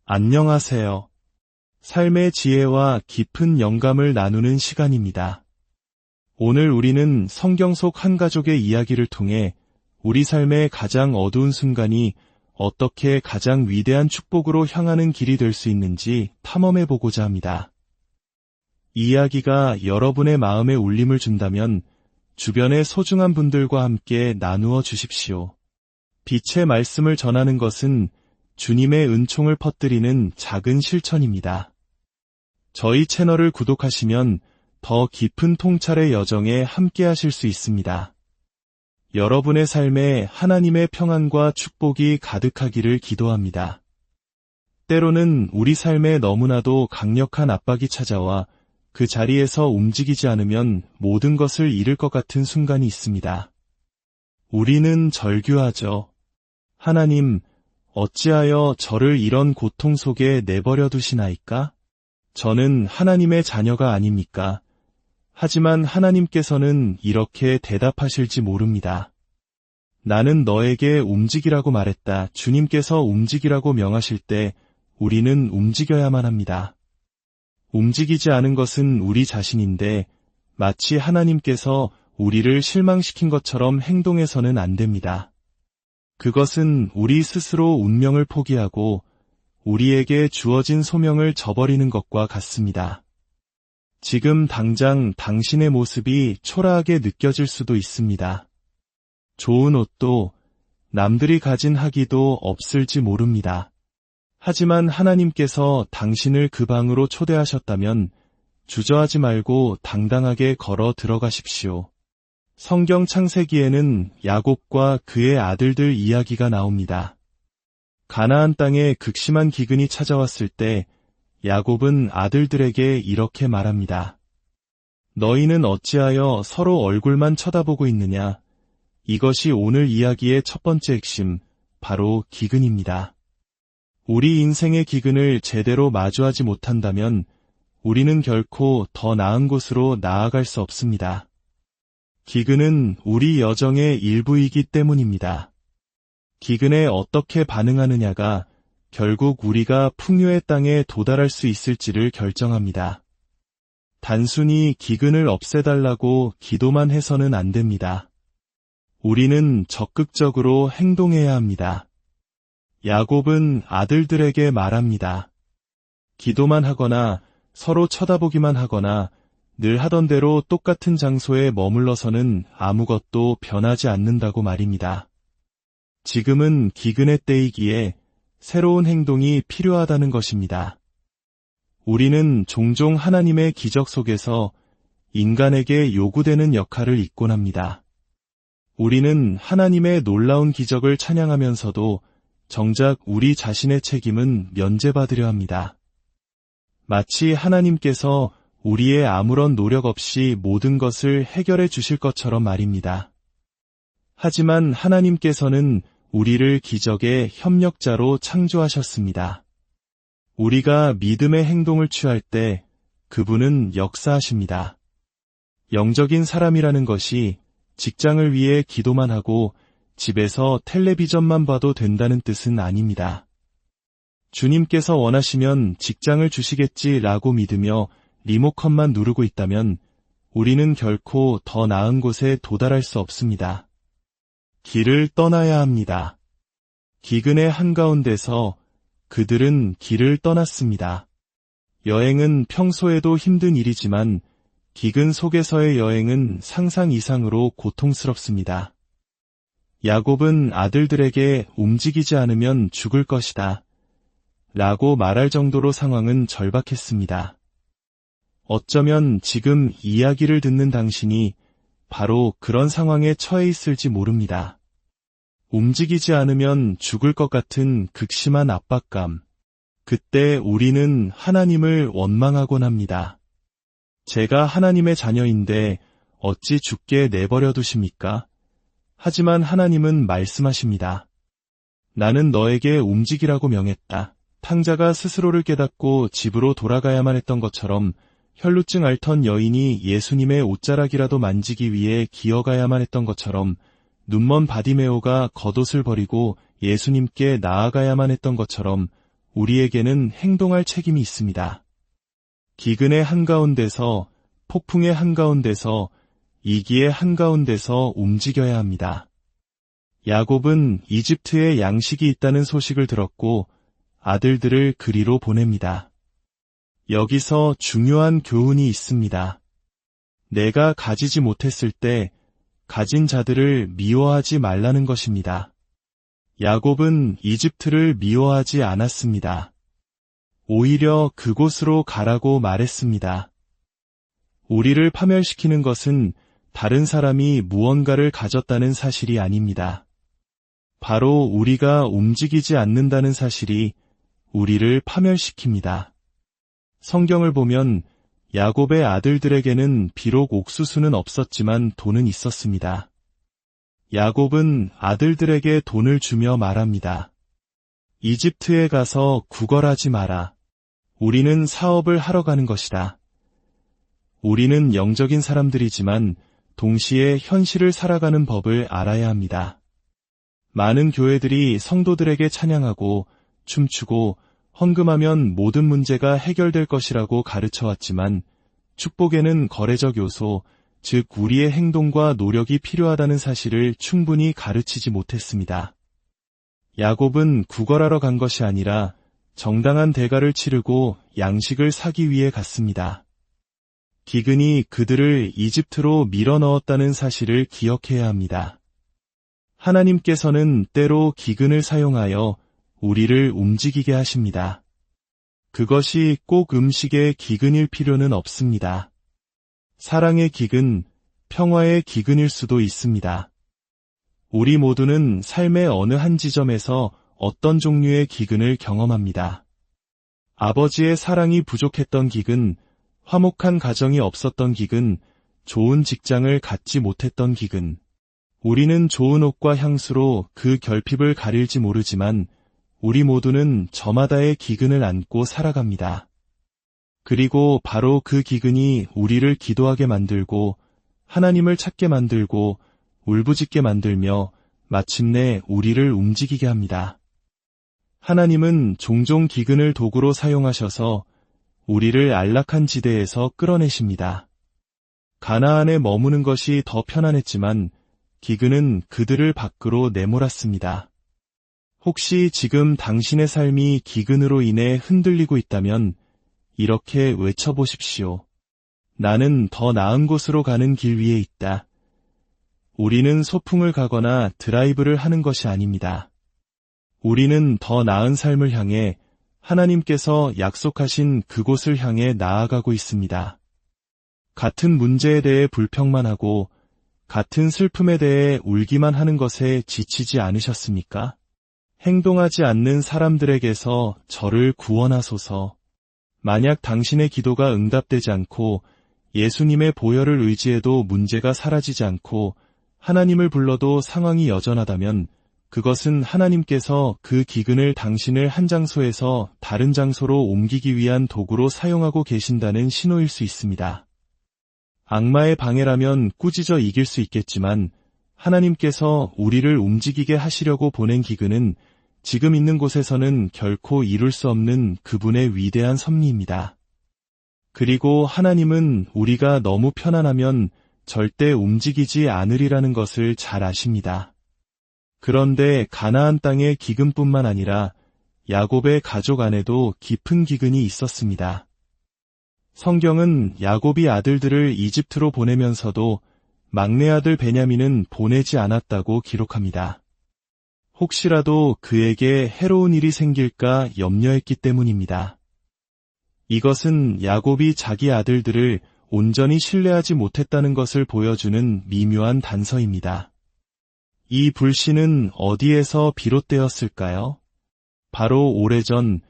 안녕하세요. 삶의 지혜와 깊은 영감을 나누는 시간입니다. 오늘 우리는 성경 속 한 가족의 이야기를 통해 우리 삶의 가장 어두운 순간이 어떻게 가장 위대한 축복으로 향하는 길이 될 수 있는지 탐험해 보고자 합니다. 이 이야기가 여러분의 마음에 울림을 준다면 주변의 소중한 분들과 함께 나누어 주십시오. 빛의 말씀을 전하는 것은 주님의 은총을 퍼뜨리는 작은 실천입니다. 저희 채널을 구독하시면 더 깊은 통찰의 여정에 함께 하실 수 있습니다. 여러분의 삶에 하나님의 평안과 축복이 가득하기를 기도합니다. 때로는 우리 삶에 너무나도 강력한 압박이 찾아와 그 자리에서 움직이지 않으면 모든 것을 잃을 것 같은 순간이 있습니다. 우리는 절규하죠. 하나님, 어찌하여 저를 이런 고통 속에 내버려 두시나이까? 저는 하나님의 자녀가 아닙니까? 하지만 하나님께서는 이렇게 대답하실지 모릅니다. 나는 너에게 움직이라고 말했다. 주님께서 움직이라고 명하실 때 우리는 움직여야만 합니다. 움직이지 않은 것은 우리 자신인데 마치 하나님께서 우리를 실망시킨 것처럼 행동해서는 안 됩니다. 그것은 우리 스스로 운명을 포기하고 우리에게 주어진 소명을 저버리는 것과 같습니다. 지금 당장 당신의 모습이 초라하게 느껴질 수도 있습니다. 좋은 옷도 남들이 가진 학위도 없을지 모릅니다. 하지만 하나님께서 당신을 그 방으로 초대하셨다면 주저하지 말고 당당하게 걸어 들어가십시오. 성경 창세기에는 야곱과 그의 아들들 이야기가 나옵니다. 가나안 땅에 극심한 기근이 찾아왔을 때 야곱은 아들들에게 이렇게 말합니다. 너희는 어찌하여 서로 얼굴만 쳐다보고 있느냐? 이것이 오늘 이야기의 첫 번째 핵심, 바로 기근입니다. 우리 인생의 기근을 제대로 마주하지 못한다면 우리는 결코 더 나은 곳으로 나아갈 수 없습니다. 기근은 우리 여정의 일부이기 때문입니다. 기근에 어떻게 반응하느냐가 결국 우리가 풍요의 땅에 도달할 수 있을지를 결정합니다. 단순히 기근을 없애달라고 기도만 해서는 안 됩니다. 우리는 적극적으로 행동해야 합니다. 야곱은 아들들에게 말합니다. 기도만 하거나 서로 쳐다보기만 하거나 늘 하던 대로 똑같은 장소에 머물러서는 아무것도 변하지 않는다고 말입니다. 지금은 기근의 때이기에 새로운 행동이 필요하다는 것입니다. 우리는 종종 하나님의 기적 속에서 인간에게 요구되는 역할을 잊곤 합니다. 우리는 하나님의 놀라운 기적을 찬양하면서도 정작 우리 자신의 책임은 면제받으려 합니다. 마치 하나님께서 우리의 아무런 노력 없이 모든 것을 해결해 주실 것처럼 말입니다. 하지만 하나님께서는 우리를 기적의 협력자로 창조하셨습니다. 우리가 믿음의 행동을 취할 때 그분은 역사하십니다. 영적인 사람이라는 것이 직장을 위해 기도만 하고 집에서 텔레비전만 봐도 된다는 뜻은 아닙니다. 주님께서 원하시면 직장을 주시겠지라고 믿으며 리모컨만 누르고 있다면 우리는 결코 더 나은 곳에 도달할 수 없습니다. 길을 떠나야 합니다. 기근의 한가운데서 그들은 길을 떠났습니다. 여행은 평소에도 힘든 일이지만 기근 속에서의 여행은 상상 이상으로 고통스럽습니다. 야곱은 아들들에게 움직이지 않으면 죽을 것이다 라고 말할 정도로 상황은 절박했습니다. 어쩌면 지금 이야기를 듣는 당신이 바로 그런 상황에 처해 있을지 모릅니다. 움직이지 않으면 죽을 것 같은 극심한 압박감. 그때 우리는 하나님을 원망하곤 합니다. 제가 하나님의 자녀인데 어찌 죽게 내버려 두십니까? 하지만 하나님은 말씀하십니다. 나는 너에게 움직이라고 명했다. 탕자가 스스로를 깨닫고 집으로 돌아가야만 했던 것처럼 혈루증 앓던 여인이 예수님의 옷자락이라도 만지기 위해 기어가야만 했던 것처럼 눈먼 바디메오가 겉옷을 버리고 예수님께 나아가야만 했던 것처럼 우리에게는 행동할 책임이 있습니다. 기근의 한가운데서, 폭풍의 한가운데서, 이기의 한가운데서 움직여야 합니다. 야곱은 이집트에 양식이 있다는 소식을 들었고 아들들을 그리로 보냅니다. 여기서 중요한 교훈이 있습니다. 내가 가지지 못했을 때 가진 자들을 미워하지 말라는 것입니다. 야곱은 이집트를 미워하지 않았습니다. 오히려 그곳으로 가라고 말했습니다. 우리를 파멸시키는 것은 다른 사람이 무언가를 가졌다는 사실이 아닙니다. 바로 우리가 움직이지 않는다는 사실이 우리를 파멸시킵니다. 성경을 보면 야곱의 아들들에게는 비록 옥수수는 없었지만 돈은 있었습니다. 야곱은 아들들에게 돈을 주며 말합니다. 이집트에 가서 구걸하지 마라. 우리는 사업을 하러 가는 것이다. 우리는 영적인 사람들이지만 동시에 현실을 살아가는 법을 알아야 합니다. 많은 교회들이 성도들에게 찬양하고 춤추고 헌금하면 모든 문제가 해결될 것이라고 가르쳐왔지만 축복에는 거래적 요소, 즉 우리의 행동과 노력이 필요하다는 사실을 충분히 가르치지 못했습니다. 야곱은 구걸하러 간 것이 아니라 정당한 대가를 치르고 양식을 사기 위해 갔습니다. 기근이 그들을 이집트로 밀어넣었다는 사실을 기억해야 합니다. 하나님께서는 때로 기근을 사용하여 우리를 움직이게 하십니다. 그것이 꼭 음식의 기근일 필요는 없습니다. 사랑의 기근, 평화의 기근일 수도 있습니다. 우리 모두는 삶의 어느 한 지점에서 어떤 종류의 기근을 경험합니다. 아버지의 사랑이 부족했던 기근, 화목한 가정이 없었던 기근, 좋은 직장을 갖지 못했던 기근. 우리는 좋은 옷과 향수로 그 결핍을 가릴지 모르지만 우리 모두는 저마다의 기근을 안고 살아갑니다. 그리고 바로 그 기근이 우리를 기도하게 만들고 하나님을 찾게 만들고 울부짖게 만들며 마침내 우리를 움직이게 합니다. 하나님은 종종 기근을 도구로 사용하셔서 우리를 안락한 지대에서 끌어내십니다. 가나안에 머무는 것이 더 편안했지만 기근은 그들을 밖으로 내몰았습니다. 혹시 지금 당신의 삶이 기근으로 인해 흔들리고 있다면 이렇게 외쳐보십시오. 나는 더 나은 곳으로 가는 길 위에 있다. 우리는 소풍을 가거나 드라이브를 하는 것이 아닙니다. 우리는 더 나은 삶을 향해 하나님께서 약속하신 그곳을 향해 나아가고 있습니다. 같은 문제에 대해 불평만 하고 같은 슬픔에 대해 울기만 하는 것에 지치지 않으셨습니까? 행동하지 않는 사람들에게서 저를 구원하소서. 만약 당신의 기도가 응답되지 않고 예수님의 보혈을 의지해도 문제가 사라지지 않고 하나님을 불러도 상황이 여전하다면 그것은 하나님께서 그 기근을 당신을 한 장소에서 다른 장소로 옮기기 위한 도구로 사용하고 계신다는 신호일 수 있습니다. 악마의 방해라면 꾸짖어 이길 수 있겠지만 하나님께서 우리를 움직이게 하시려고 보낸 기근은 지금 있는 곳에서는 결코 이룰 수 없는 그분의 위대한 섭리입니다. 그리고 하나님은 우리가 너무 편안하면 절대 움직이지 않으리라는 것을 잘 아십니다. 그런데 가나안 땅의 기근뿐만 아니라 야곱의 가족 안에도 깊은 기근이 있었습니다. 성경은 야곱이 아들들을 이집트로 보내면서도 막내 아들 베냐민은 보내지 않았다고 기록합니다. 혹시라도 그에게 해로운 일이 생길까 염려했기 때문입니다. 이것은 야곱이 자기 아들들을 온전히 신뢰하지 못했다는 것을 보여주는 미묘한 단서입니다. 이 불신은 어디에서 비롯되었을까요? 바로 오래전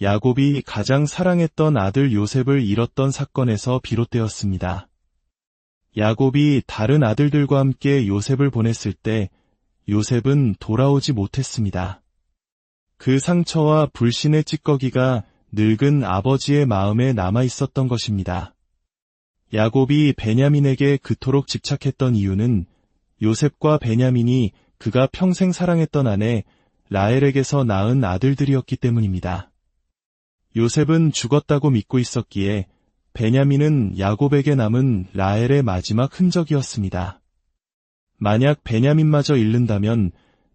야곱이 가장 사랑했던 아들 요셉을 잃었던 사건에서 비롯되었습니다. 야곱이 다른 아들들과 함께 요셉을 보냈을 때 요셉은 돌아오지 못했습니다. 그 상처와 불신의 찌꺼기가 늙은 아버지의 마음에 남아 있었던 것입니다. 야곱이 베냐민에게 그토록 집착했던 이유는 요셉과 베냐민이 그가 평생 사랑했던 아내 라헬에게서 낳은 아들들이었기 때문입니다. 요셉은 죽었다고 믿고 있었기에 베냐민은 야곱에게 남은 라헬의 마지막 흔적이었습니다. 만약 베냐민마저 잃는다면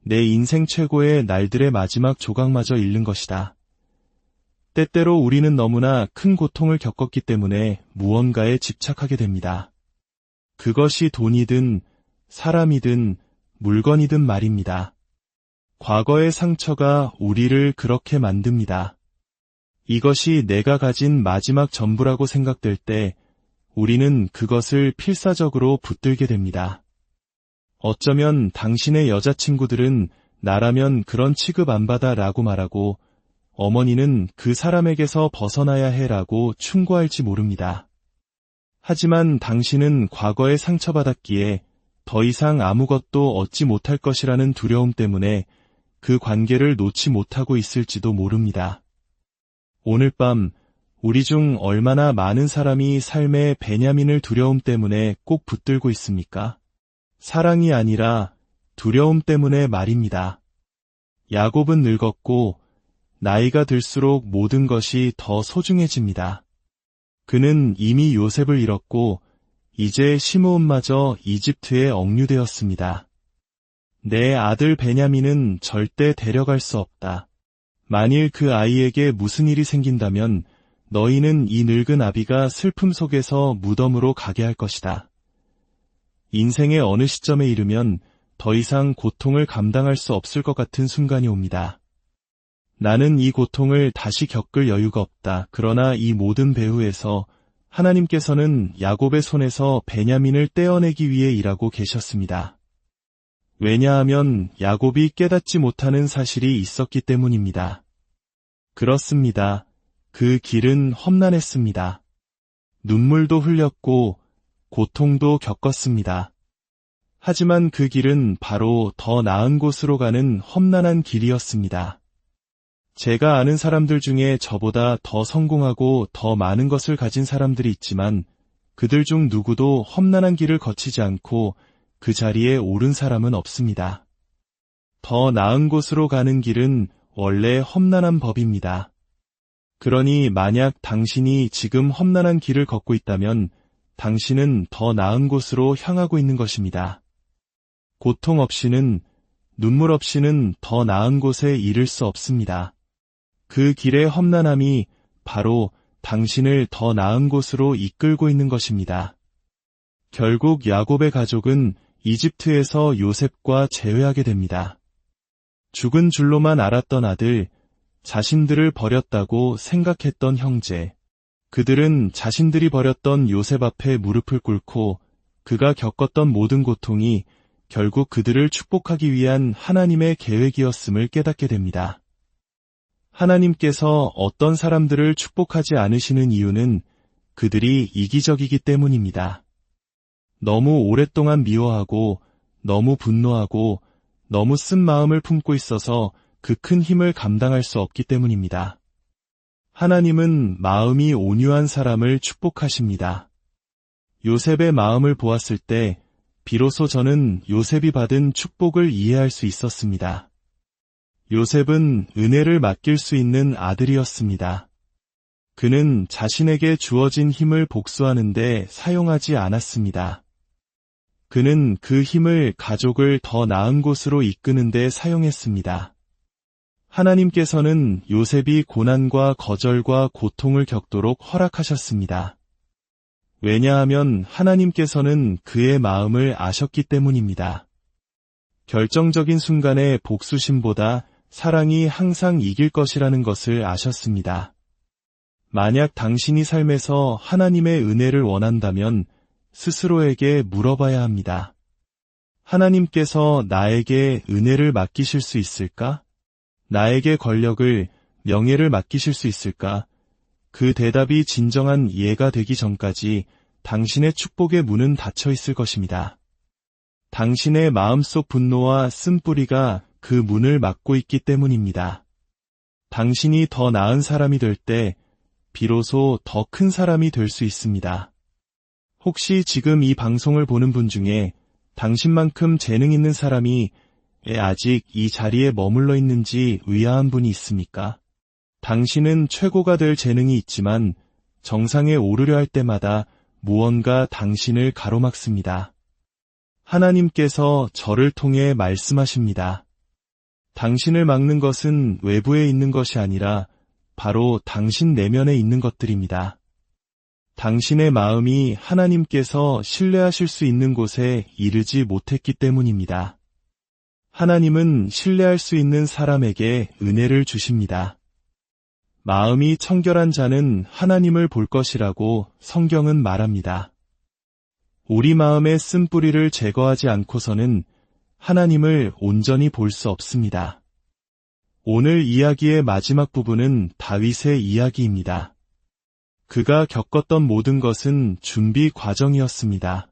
내 인생 최고의 날들의 마지막 조각마저 잃는 것이다. 때때로 우리는 너무나 큰 고통을 겪었기 때문에 무언가에 집착하게 됩니다. 그것이 돈이든 사람이든 물건이든 말입니다. 과거의 상처가 우리를 그렇게 만듭니다. 이것이 내가 가진 마지막 전부라고 생각될 때 우리는 그것을 필사적으로 붙들게 됩니다. 어쩌면 당신의 여자친구들은 나라면 그런 취급 안 받아 라고 말하고 어머니는 그 사람에게서 벗어나야 해 라고 충고할지 모릅니다. 하지만 당신은 과거에 상처받았기에 더 이상 아무것도 얻지 못할 것이라는 두려움 때문에 그 관계를 놓지 못하고 있을지도 모릅니다. 오늘 밤 우리 중 얼마나 많은 사람이 삶의 베냐민을 두려움 때문에 꼭 붙들고 있습니까? 사랑이 아니라 두려움 때문에 말입니다. 야곱은 늙었고 나이가 들수록 모든 것이 더 소중해집니다. 그는 이미 요셉을 잃었고 이제 시므온마저 이집트에 억류되었습니다. 내 아들 베냐민은 절대 데려갈 수 없다. 만일 그 아이에게 무슨 일이 생긴다면 너희는 이 늙은 아비가 슬픔 속에서 무덤으로 가게 할 것이다. 인생의 어느 시점에 이르면 더 이상 고통을 감당할 수 없을 것 같은 순간이 옵니다. 나는 이 고통을 다시 겪을 여유가 없다. 그러나 이 모든 배후에서 하나님께서는 야곱의 손에서 베냐민을 떼어내기 위해 일하고 계셨습니다. 왜냐하면 야곱이 깨닫지 못하는 사실이 있었기 때문입니다. 그렇습니다. 그 길은 험난했습니다. 눈물도 흘렸고 고통도 겪었습니다. 하지만 그 길은 바로 더 나은 곳으로 가는 험난한 길이었습니다. 제가 아는 사람들 중에 저보다 더 성공하고 더 많은 것을 가진 사람들이 있지만 그들 중 누구도 험난한 길을 거치지 않고 그 자리에 오른 사람은 없습니다. 더 나은 곳으로 가는 길은 원래 험난한 법입니다. 그러니 만약 당신이 지금 험난한 길을 걷고 있다면 당신은 더 나은 곳으로 향하고 있는 것입니다. 고통 없이는, 눈물 없이는 더 나은 곳에 이를 수 없습니다. 그 길의 험난함이 바로 당신을 더 나은 곳으로 이끌고 있는 것입니다. 결국 야곱의 가족은 이집트에서 요셉과 재회하게 됩니다. 죽은 줄로만 알았던 아들, 자신들을 버렸다고 생각했던 형제, 그들은 자신들이 버렸던 요셉 앞에 무릎을 꿇고 그가 겪었던 모든 고통이 결국 그들을 축복하기 위한 하나님의 계획이었음을 깨닫게 됩니다. 하나님께서 어떤 사람들을 축복하지 않으시는 이유는 그들이 이기적이기 때문입니다. 너무 오랫동안 미워하고 너무 분노하고 너무 쓴 마음을 품고 있어서 그 큰 힘을 감당할 수 없기 때문입니다. 하나님은 마음이 온유한 사람을 축복하십니다. 요셉의 마음을 보았을 때 비로소 저는 요셉이 받은 축복을 이해할 수 있었습니다. 요셉은 은혜를 맡길 수 있는 아들이었습니다. 그는 자신에게 주어진 힘을 복수하는 데 사용하지 않았습니다. 그는 그 힘을 가족을 더 나은 곳으로 이끄는 데 사용했습니다. 하나님께서는 요셉이 고난과 거절과 고통을 겪도록 허락하셨습니다. 왜냐하면 하나님께서는 그의 마음을 아셨기 때문입니다. 결정적인 순간에 복수심보다 사랑이 항상 이길 것이라는 것을 아셨습니다. 만약 당신이 삶에서 하나님의 은혜를 원한다면 스스로에게 물어봐야 합니다. 하나님께서 나에게 은혜를 맡기실 수 있을까? 나에게 권력을, 명예를 맡기실 수 있을까? 그 대답이 진정한 이해가 되기 전까지 당신의 축복의 문은 닫혀 있을 것입니다. 당신의 마음속 분노와 쓴뿌리가 그 문을 막고 있기 때문입니다. 당신이 더 나은 사람이 될 때 비로소 더 큰 사람이 될 수 있습니다. 혹시 지금 이 방송을 보는 분 중에 당신만큼 재능 있는 사람이 아직 이 자리에 머물러 있는지 의아한 분이 있습니까? 당신은 최고가 될 재능이 있지만 정상에 오르려 할 때마다 무언가 당신을 가로막습니다. 하나님께서 저를 통해 말씀하십니다. 당신을 막는 것은 외부에 있는 것이 아니라 바로 당신 내면에 있는 것들입니다. 당신의 마음이 하나님께서 신뢰하실 수 있는 곳에 이르지 못했기 때문입니다. 하나님은 신뢰할 수 있는 사람에게 은혜를 주십니다. 마음이 청결한 자는 하나님을 볼 것이라고 성경은 말합니다. 우리 마음의 쓴뿌리를 제거하지 않고서는 하나님을 온전히 볼 수 없습니다. 오늘 이야기의 마지막 부분은 다윗의 이야기입니다. 그가 겪었던 모든 것은 준비 과정이었습니다.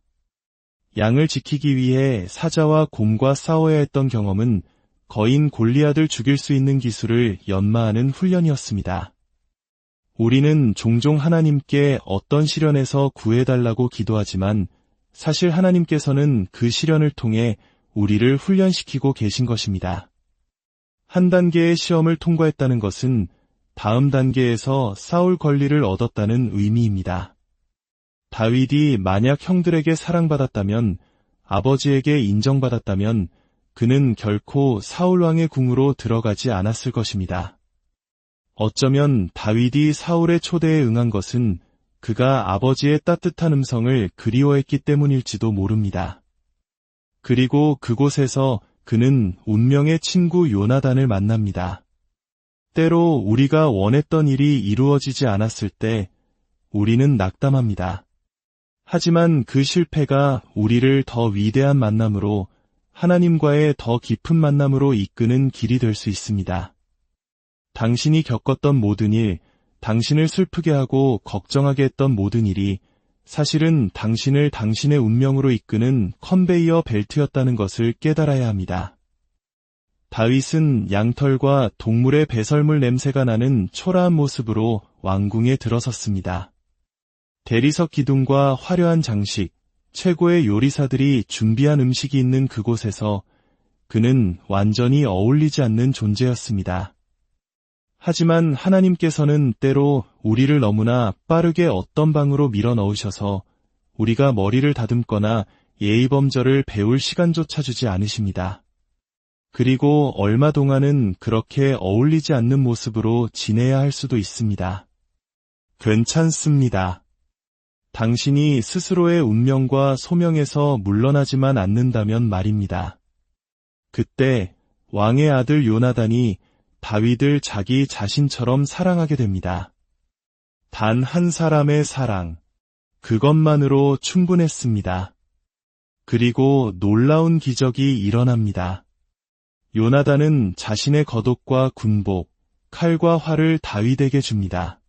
양을 지키기 위해 사자와 곰과 싸워야 했던 경험은 거인 골리앗을 죽일 수 있는 기술을 연마하는 훈련이었습니다. 우리는 종종 하나님께 어떤 시련에서 구해달라고 기도하지만 사실 하나님께서는 그 시련을 통해 우리를 훈련시키고 계신 것입니다. 한 단계의 시험을 통과했다는 것은 다음 단계에서 싸울 권리를 얻었다는 의미입니다. 다윗이 만약 형들에게 사랑받았다면, 아버지에게 인정받았다면 그는 결코 사울왕의 궁으로 들어가지 않았을 것입니다. 어쩌면 다윗이 사울의 초대에 응한 것은 그가 아버지의 따뜻한 음성을 그리워했기 때문일지도 모릅니다. 그리고 그곳에서 그는 운명의 친구 요나단을 만납니다. 때로 우리가 원했던 일이 이루어지지 않았을 때 우리는 낙담합니다. 하지만 그 실패가 우리를 더 위대한 만남으로, 하나님과의 더 깊은 만남으로 이끄는 길이 될 수 있습니다. 당신이 겪었던 모든 일, 당신을 슬프게 하고 걱정하게 했던 모든 일이 사실은 당신을 당신의 운명으로 이끄는 컨베이어 벨트였다는 것을 깨달아야 합니다. 다윗은 양털과 동물의 배설물 냄새가 나는 초라한 모습으로 왕궁에 들어섰습니다. 대리석 기둥과 화려한 장식, 최고의 요리사들이 준비한 음식이 있는 그곳에서 그는 완전히 어울리지 않는 존재였습니다. 하지만 하나님께서는 때로 우리를 너무나 빠르게 어떤 방으로 밀어넣으셔서 우리가 머리를 다듬거나 예의범절을 배울 시간조차 주지 않으십니다. 그리고 얼마 동안은 그렇게 어울리지 않는 모습으로 지내야 할 수도 있습니다. 괜찮습니다. 당신이 스스로의 운명과 소명에서 물러나지만 않는다면 말입니다. 그때 왕의 아들 요나단이 다윗을 자기 자신처럼 사랑하게 됩니다. 단 한 사람의 사랑, 그것만으로 충분했습니다. 그리고 놀라운 기적이 일어납니다. 요나단은 자신의 겉옷과 군복, 칼과 활을 다윗에게 줍니다.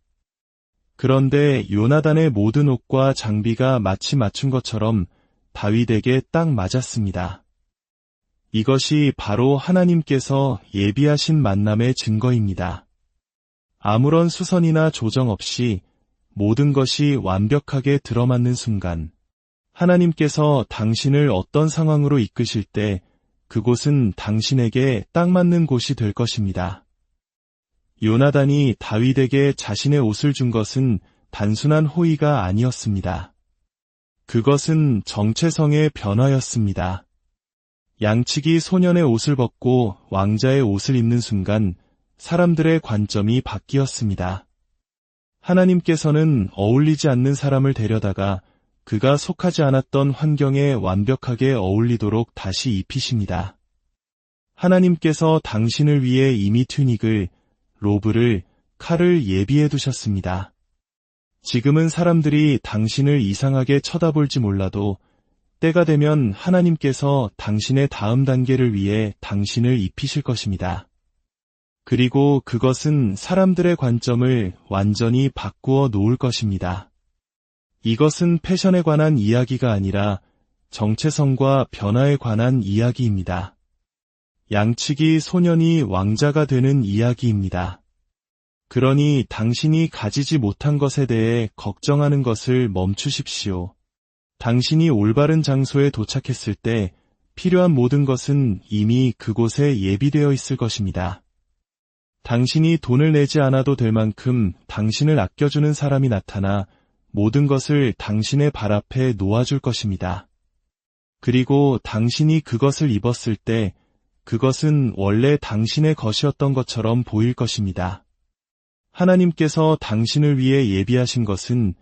그런데 요나단의 모든 옷과 장비가 마치 맞춘 것처럼 다윗에게 딱 맞았습니다. 이것이 바로 하나님께서 예비하신 만남의 증거입니다. 아무런 수선이나 조정 없이 모든 것이 완벽하게 들어맞는 순간, 하나님께서 당신을 어떤 상황으로 이끄실 때 그곳은 당신에게 딱 맞는 곳이 될 것입니다. 요나단이 다윗에게 자신의 옷을 준 것은 단순한 호의가 아니었습니다. 그것은 정체성의 변화였습니다. 양치기 소년의 옷을 벗고 왕자의 옷을 입는 순간 사람들의 관점이 바뀌었습니다. 하나님께서는 어울리지 않는 사람을 데려다가 그가 속하지 않았던 환경에 완벽하게 어울리도록 다시 입히십니다. 하나님께서 당신을 위해 이미 튜닉을, 로브를, 칼을 예비해 두셨습니다. 지금은 사람들이 당신을 이상하게 쳐다볼지 몰라도 때가 되면 하나님께서 당신의 다음 단계를 위해 당신을 입히실 것입니다. 그리고 그것은 사람들의 관점을 완전히 바꾸어 놓을 것입니다. 이것은 패션에 관한 이야기가 아니라 정체성과 변화에 관한 이야기입니다. 양치기 소년이 왕자가 되는 이야기입니다. 그러니 당신이 가지지 못한 것에 대해 걱정하는 것을 멈추십시오. 당신이 올바른 장소에 도착했을 때 필요한 모든 것은 이미 그곳에 예비되어 있을 것입니다. 당신이 돈을 내지 않아도 될 만큼 당신을 아껴주는 사람이 나타나 모든 것을 당신의 발 앞에 놓아줄 것입니다. 그리고 당신이 그것을 입었을 때 그것은 원래 당신의 것이었던 것처럼 보일 것입니다. 하나님께서 당신을 위해 예비하신 것은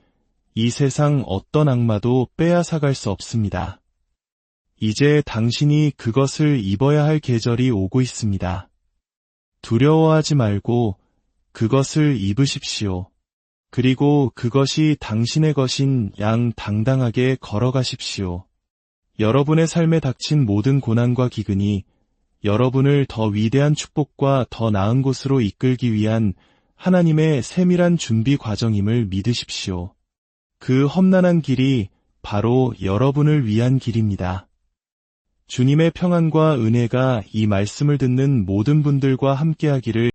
이 세상 어떤 악마도 빼앗아갈 수 없습니다. 이제 당신이 그것을 입어야 할 계절이 오고 있습니다. 두려워하지 말고 그것을 입으십시오. 그리고 그것이 당신의 것인 양 당당하게 걸어가십시오. 여러분의 삶에 닥친 모든 고난과 기근이 여러분을 더 위대한 축복과 더 나은 곳으로 이끌기 위한 하나님의 세밀한 준비 과정임을 믿으십시오. 그 험난한 길이 바로 여러분을 위한 길입니다. 주님의 평안과 은혜가 이 말씀을 듣는 모든 분들과 함께하기를